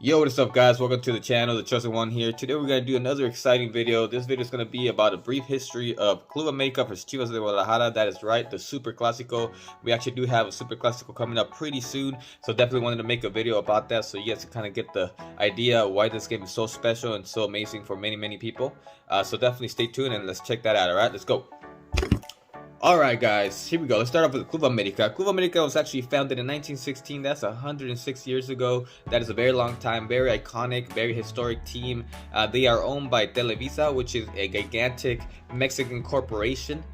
Yo, what is up, guys? Welcome to the channel, the chosen one here. Today we're going to do another exciting video. This video is going to be about a brief history of Club America versus Chivas de Guadalajara. That is right, the Super Clasico. We actually do have a Super Clasico coming up pretty soon, so definitely wanted to make a video about that so you guys can kind of get the idea of why this game is so special and so amazing for many people. So definitely stay tuned and let's check that out. Alright, let's go. Alright guys, here we go. Let's start off with Club America. Club America was actually founded in 1916. That's 106 years ago. That is a very long time, very iconic, very historic team. They are owned by Televisa, which is a gigantic Mexican corporation.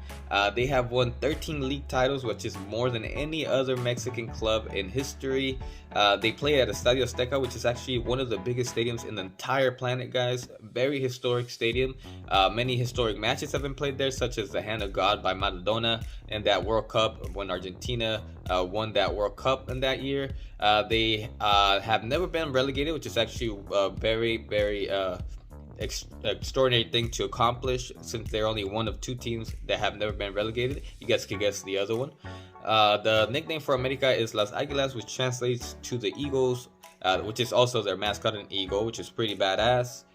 They have won 13 league titles, which is more than any other Mexican club in history. They play at Estadio Azteca, which is actually one of the biggest stadiums in the entire planet, guys. Very historic stadium. Many historic matches have been played there, such as the Hand of God by Maradona and that World Cup when Argentina won that World Cup in that year. They have never been relegated, which is actually a very extraordinary thing to accomplish, since they're only one of two teams that have never been relegated. You guys can guess the other one. The nickname for America is Las Águilas, which translates to the Eagles, which is also their mascot, an eagle, which is pretty badass.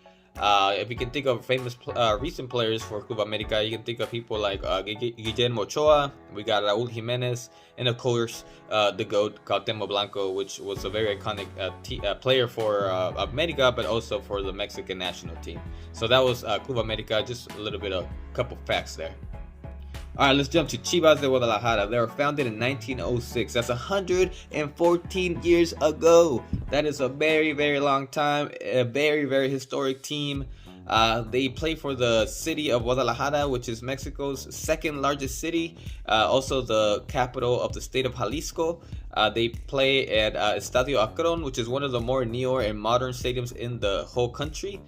If you can think of famous recent players for Club America, you can think of people like Guillermo Ochoa, we got Raúl Jiménez, and of course the GOAT, Cuauhtémoc Blanco, which was a very iconic player for America, but also for the Mexican national team. So that was Club America, just a little bit of couple facts there. Alright, let's jump to Chivas de Guadalajara. They were founded in 1906. That's 114 years ago. That is a very long time. A very historic team. They play for the city of Guadalajara, which is Mexico's second largest city. Also the capital of the state of Jalisco. They play at Estadio Akron, which is one of the more neo and modern stadiums in the whole country.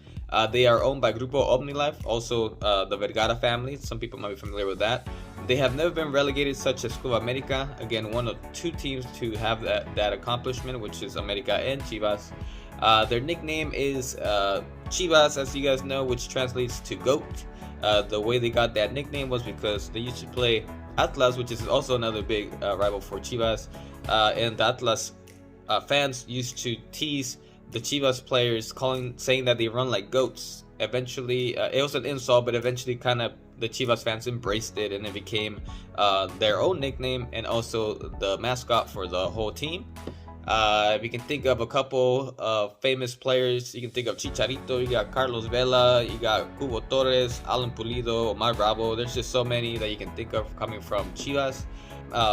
They are owned by Grupo OmniLife, also the Vergara family. Some people might be familiar with that. They have never been relegated, such as Club America. Again, one of two teams to have that accomplishment, which is America and Chivas. Their nickname is Chivas, as you guys know, which translates to GOAT. The way they got that nickname was because they used to play Atlas, which is also another big rival for Chivas. And the Atlas fans used to tease the Chivas players, saying that they run like goats. Eventually, it was an insult, but eventually kind of the Chivas fans embraced it and it became their own nickname and also the mascot for the whole team. If you can think of a couple of famous players, you can think of Chicharito, you got Carlos Vela, you got Cubo Torres, Alan Pulido, Omar Bravo. There's just so many that you can think of coming from Chivas.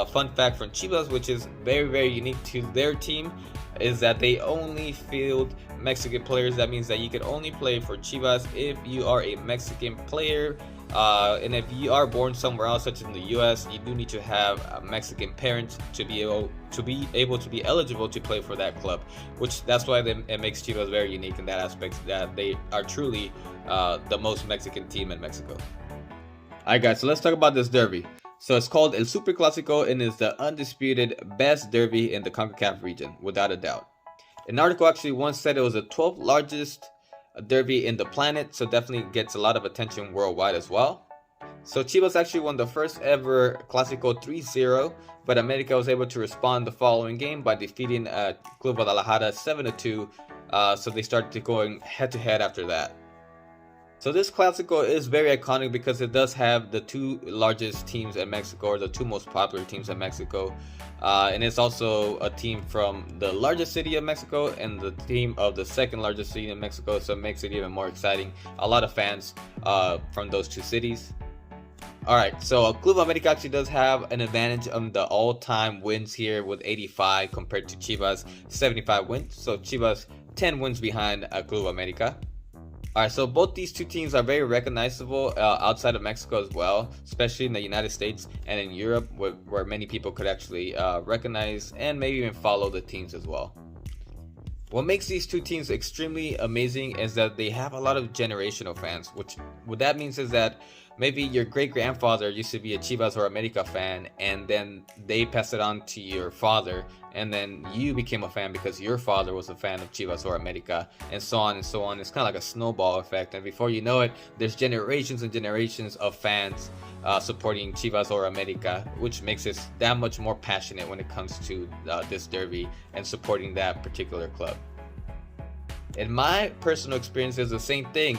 Fun fact from Chivas, which is very unique to their team, is that they only field Mexican players. That means that you can only play for Chivas if you are a Mexican player. And if you are born somewhere else, such as in the US, you do need to have Mexican parents to be able to be eligible to play for that club. Which that's why it makes Chivas very unique in that aspect, that they are truly the most Mexican team in Mexico. Alright guys, so let's talk about this derby. So it's called El Super Clasico and is the undisputed best derby in the CONCACAF region, without a doubt. An article actually once said it was the 12th largest derby in the planet, so definitely gets a lot of attention worldwide as well. So Chivas actually won the first ever Clasico 3-0, but America was able to respond the following game by defeating Club Guadalajara 7-2, so they started going head to head after that. So this Clasico is very iconic because it does have the two largest teams in Mexico, or the two most popular teams in Mexico. And it's also a team from the largest city of Mexico and the team of the second largest city in Mexico, so it makes it even more exciting. A lot of fans from those two cities. Alright, so Club America actually does have an advantage on the all-time wins here with 85 compared to Chivas 75 wins. So Chivas 10 wins behind Club America. Alright, so both these two teams are very recognizable outside of Mexico as well, especially in the United States and in Europe, where many people could actually recognize and maybe even follow the teams as well. What makes these two teams extremely amazing is that they have a lot of generational fans, which what that means is that maybe your great-grandfather used to be a Chivas or America fan, and then they passed it on to your father, and then you became a fan because your father was a fan of Chivas or America, and so on and so on. It's kind of like a snowball effect, and before you know it, there's generations and generations of fans supporting Chivas or America, which makes us that much more passionate when it comes to this derby and supporting that particular club. In my personal experience, it's the same thing.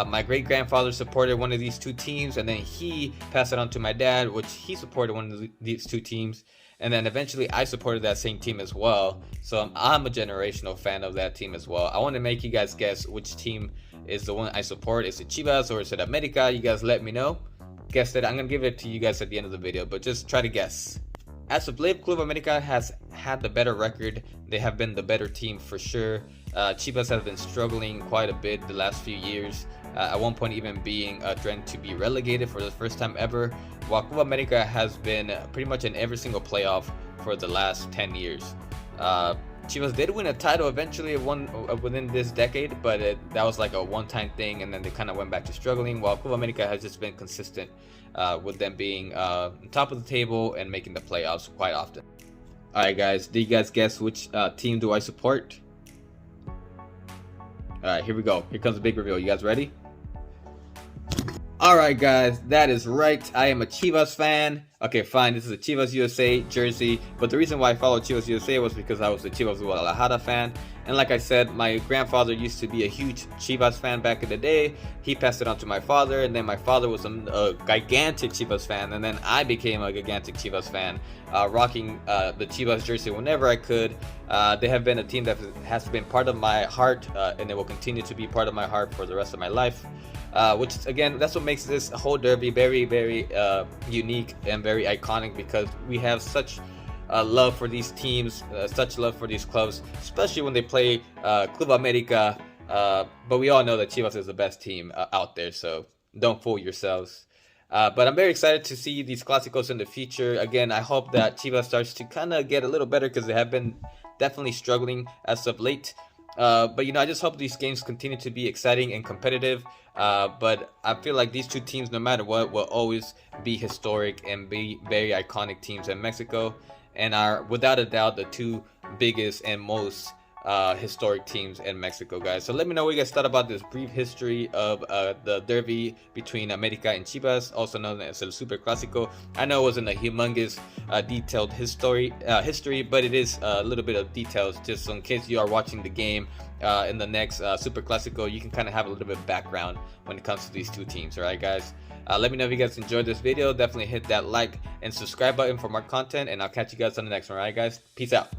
My great-grandfather supported one of these two teams, and then he passed it on to my dad, which he supported one of these two teams, and then eventually I supported that same team as well. So I'm a generational fan of that team as well. I want to make you guys guess which team is the one I support. Is it Chivas or is it America? You guys let me know. Guess that. I'm gonna give it to you guys at the end of the video, but just try to guess. As of late, Club America has had the better record. They have been the better team for sure. Chivas has been struggling quite a bit the last few years. At one point even being threatened to be relegated for the first time ever, while Club America has been pretty much in every single playoff for the last 10 years. Chivas did win a title eventually within this decade, but that was like a one-time thing, and then they kind of went back to struggling, while Club America has just been consistent with them being top of the table and making the playoffs quite often. Alright guys, do you guys guess which team do I support? Alright, here we go. Here comes the big reveal. You guys ready? Alright guys, that is right. I am a Chivas fan. Okay, fine, this is a Chivas USA jersey, but the reason why I followed Chivas USA was because I was a Chivas Guadalajara fan. And like I said, my grandfather used to be a huge Chivas fan back in the day. He passed it on to my father, and then my father was a gigantic Chivas fan, and then I became a gigantic Chivas fan, rocking the Chivas jersey whenever I could. They have been a team that has been part of my heart, and it will continue to be part of my heart for the rest of my life. Which again, that's what makes this whole derby very, very unique and very iconic, because we have such love for these teams, such love for these clubs, especially when they play Club America. But we all know that Chivas is the best team out there, so don't fool yourselves. But I'm very excited to see these Clásicos in the future. Again, I hope that Chivas starts to kind of get a little better, because they have been definitely struggling as of late. But you know, I just hope these games continue to be exciting and competitive. But I feel like these two teams, no matter what, will always be historic and be very iconic teams in Mexico, and are without a doubt the two biggest and most historic teams in Mexico, guys. So let me know what you guys thought about this brief history of the derby between America and Chivas, also known as El Super Clasico. I know it wasn't a humongous detailed history, but it is a little bit of details, just so in case you are watching the game in the next Super Clasico, you can kind of have a little bit of background when it comes to these two teams. All right, guys. Let me know if you guys enjoyed this video. Definitely hit that like and subscribe button for more content, and I'll catch you guys on the next one. All right, guys. Peace out.